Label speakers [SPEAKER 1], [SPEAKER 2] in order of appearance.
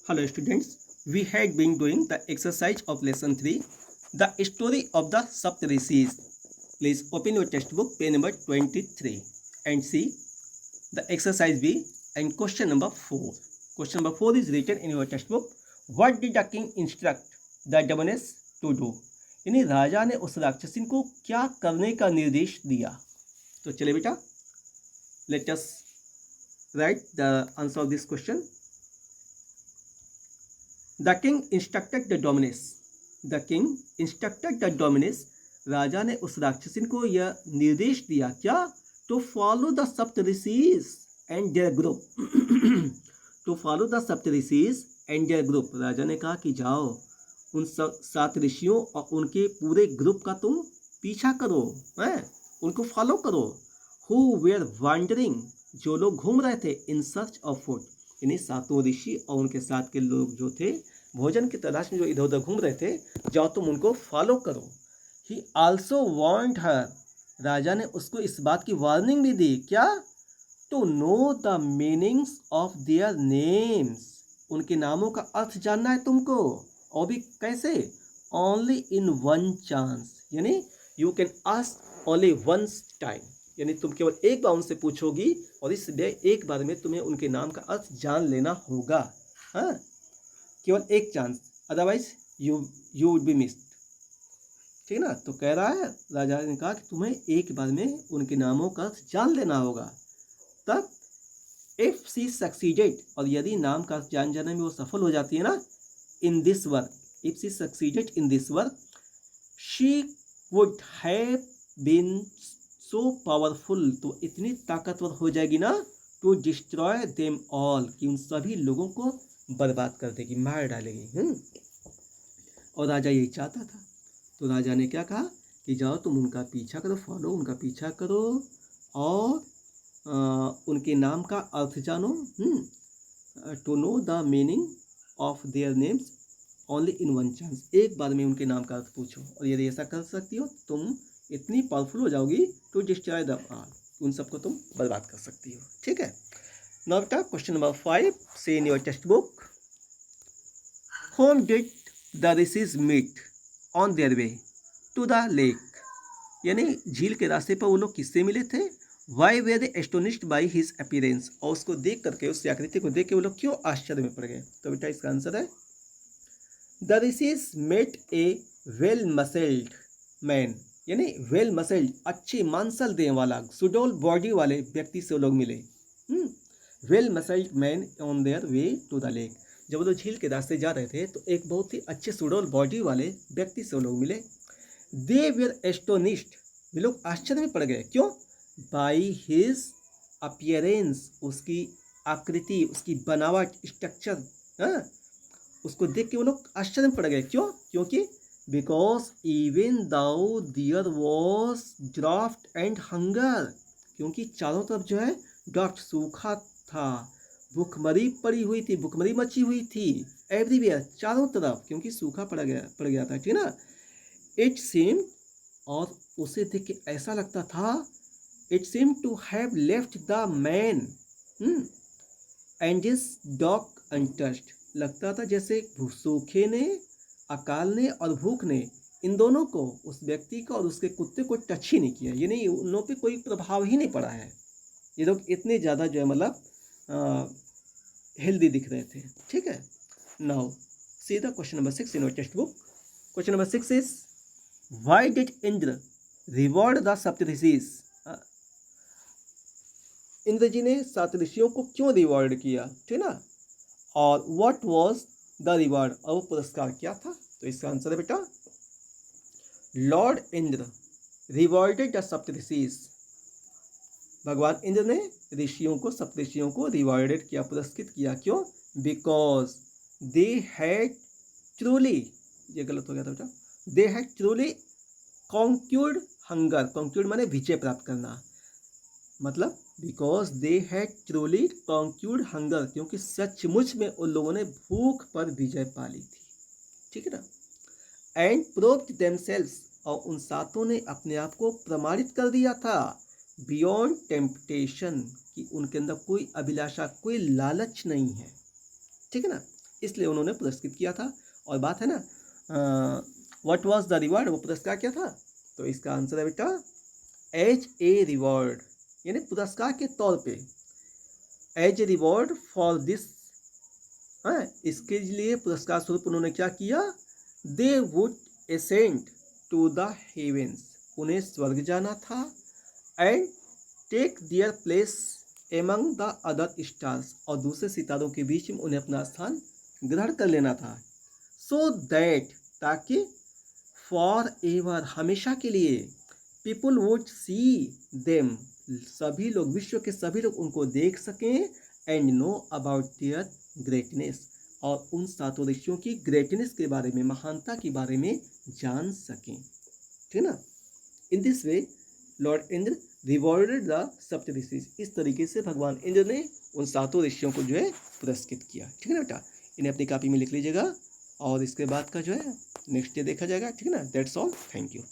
[SPEAKER 1] Hello students, we had been doing the exercise of lesson 3, the story of the Saptarishis. Please open your textbook, page number 23 and see the exercise B and question number 4. Question number 4 is written in your textbook. What did the king instruct the demoness to do? यानी राजा ने उस राक्षसिन को क्या करने का निर्देश दिया? तो चलिए बेटा, let us write the answer of this question. The king instructed the dominus. The king instructed the dominus. राजा ने उस राक्षसिन को यह निर्देश दिया क्या? To follow the Saptarishis and their group. To follow the Saptarishis and their group. राजा ने कहा कि जाओ उन 7 ऋषियों और उनके पूरे ग्रुप का तुम पीछा करो, उनको फॉलो करो. Who were wandering, जो लोग घूम रहे थे, in search of food. यानी 7 ऋषि और उनके साथ के लोग जो थे भोजन की तलाश में जो इधर उधर घूम रहे थे, जाओ तुम उनको फॉलो करो. ही आल्सो वार्न्ड हर. राजा ने उसको इस बात की वार्निंग भी दी क्या? To know the meanings of their names. उनके नामों का अर्थ जानना है तुमको, और भी कैसे? Only in one chance. यानी you can ask only once time. यानी तुम केवल एक बार उनसे पूछोगी और इसलिए एक बार में तुम्हें उनके नाम का अर्थ जान लेना होगा. हाँ, केवल एक chance, otherwise you would be missed. ठीक है ना? तो कह रहा है, राजा ने कहा कि तुम्हें एक बार में उनके नामों का अर्थ जान लेना होगा. तब इफ सी सक्सीडेड, और यदि नाम का अर्थ जान जाने में वो सफल हो जाती है ना, in this work, if she succeeded in this work, she would have been so powerful, तो इतनी ताकतवर हो जाएगी ना, टू डिस्ट्रॉय देम ऑल, कि उन सभी लोगों को बर्बाद कर देगी, मार डालेगी. और राजा यही चाहता था. तो राजा ने क्या कहा कि जाओ तुम उनका पीछा करो, फॉलो, उनका पीछा करो और उनके नाम का अर्थ जानो. To know the meaning of their names only in one chance. एक बार में उनके नाम का अर्थ पूछो, और यदि ऐसा कर सकती हो तुम इतनी पावरफुल हो जाओगी, टू डिस्ट्रॉय द ऑल, उन सबको तुम बर्बाद कर सकती हो. ठीक है. नाउ बेटा क्वेश्चन नंबर 5, से इन your text book. Whom did the rishis meet on their way to the lake? यानी झील के रास्ते पर वो लोग किससे मिले थे? Why were they astonished by his appearance? और उसको देख करके, उस आकृति को देख के वो लोग क्यों आश्चर्य में पड़ गए? तो बेटा इसका आंसर है, The rishis met a well muscled man. यानी वेल मसल्ड, अच्छी मांसल देने वाला, सुडोल बॉडी वाले व्यक्ति से वो लोग मिले. Well muscled man on their way to the lake. जब वो लोग झील के रास्ते जा रहे थे तो एक बहुत ही अच्छे सुडोल बॉडी वाले व्यक्ति से वो लोग मिले. दे वेर एस्टोनिश्ड, वे लोग आश्चर्य में पड़ गए. क्यों? बाई हिज अपीयरेंस, उसकी आकृति, उसकी बनावट, स्ट्रक्चर, उसको देख के वो लोग आश्चर्य में पड़ गए. क्यों? क्योंकि because even though there was draft and hunger, क्योंकि चारों तरफ जो है ड्राफ्ट, सूखा था, भूखमरी पड़ी हुई थी, भूखमरी मची हुई थी एवरीवेयर, चारों तरफ, क्योंकि सूखा पड़ गया था. ठीक ना? इट सीम, और उसे देख के ऐसा लगता था, it seem to have left the man and his dog untouched. लगता था जैसे सूखे ने, अकाल ने और भूख ने इन दोनों को, उस व्यक्ति को और उसके कुत्ते को टच ही नहीं किया. यानी उन लोगों पे कोई प्रभाव ही नहीं पड़ा है. ये लोग इतने ज़्यादा जो है मतलब हेल्दी दिख रहे थे. ठीक है. Now see the question number 6 in your text book. Question number 6 is, why did Indra reward the Saptarishis? Indra ji ने 7 ऋषियों को क्यों रिवॉर्ड किया? ठीक ना? और व्हाट वाज द रिवॉर्ड, और वो पुरस्कार क्या था? तो इसका आंसर है बेटा, लॉर्ड इंद्र रिवॉर्डेड द सप्तऋषिस. भगवान इंद्र ने ऋषियों को, सप्तऋषियों को रिवॉर्डेड किया, पुरस्कृत किया. क्यों? बिकॉज दे हैड ट्रूली, ये गलत हो गया था बेटा, they had truly conquered hunger. Conquered माने विजय प्राप्त करना, मतलब because they had truly conquered hunger, क्योंकि सचमुच में उन लोगों ने भूख पर विजय पा ली थी. ठीक है ना? एंड प्रूव्ड देमसेल्व्स, और उन 7 ने अपने आप को प्रमाणित कर दिया था, बियॉन्ड टेम्पटेशन, कि उनके अंदर कोई अभिलाषा, कोई लालच नहीं है. ठीक है ना? इसलिए उन्होंने पुरस्कृत किया था। और बात है ना व्हाट वाज द रिवॉर्ड, वो पुरस्कार क्या था? तो इसका आंसर है बेटा एज ए रिवॉर्ड, यानी पुरस्कार के तौर पे, as a reward for this. हाँ, इसके लिए पुरस्कार स्वरूप उन्होंने क्या किया? They would ascend to the heavens, उन्हें स्वर्ग जाना था, and take their place among the other stars, और दूसरे सितारों के बीच में उन्हें अपना स्थान ग्रहण कर लेना था। सो दैट, ताकि फॉर एवर, हमेशा के लिए, पीपुल वुड सी देम, सभी लोग, विश्व के सभी लोग उनको देख सकें, and know about their greatness, और उन सातों ऋषियों की ग्रेटनेस के बारे में, महानता के बारे में जान सकें। ठीक ना? In this way Lord Indra rewarded the सप्त ऋषि, इस तरीके से भगवान इंद्र ने उन सातों ऋषियों को जो है पुरस्कृत किया। ठीक है ना बेटा? इन्हें अपनी कॉपी में लिख लीजिएगा, और इसके बाद का जो है नेक्स्ट डे देखा जाएगा। ठीक है ना? That's all, thank you.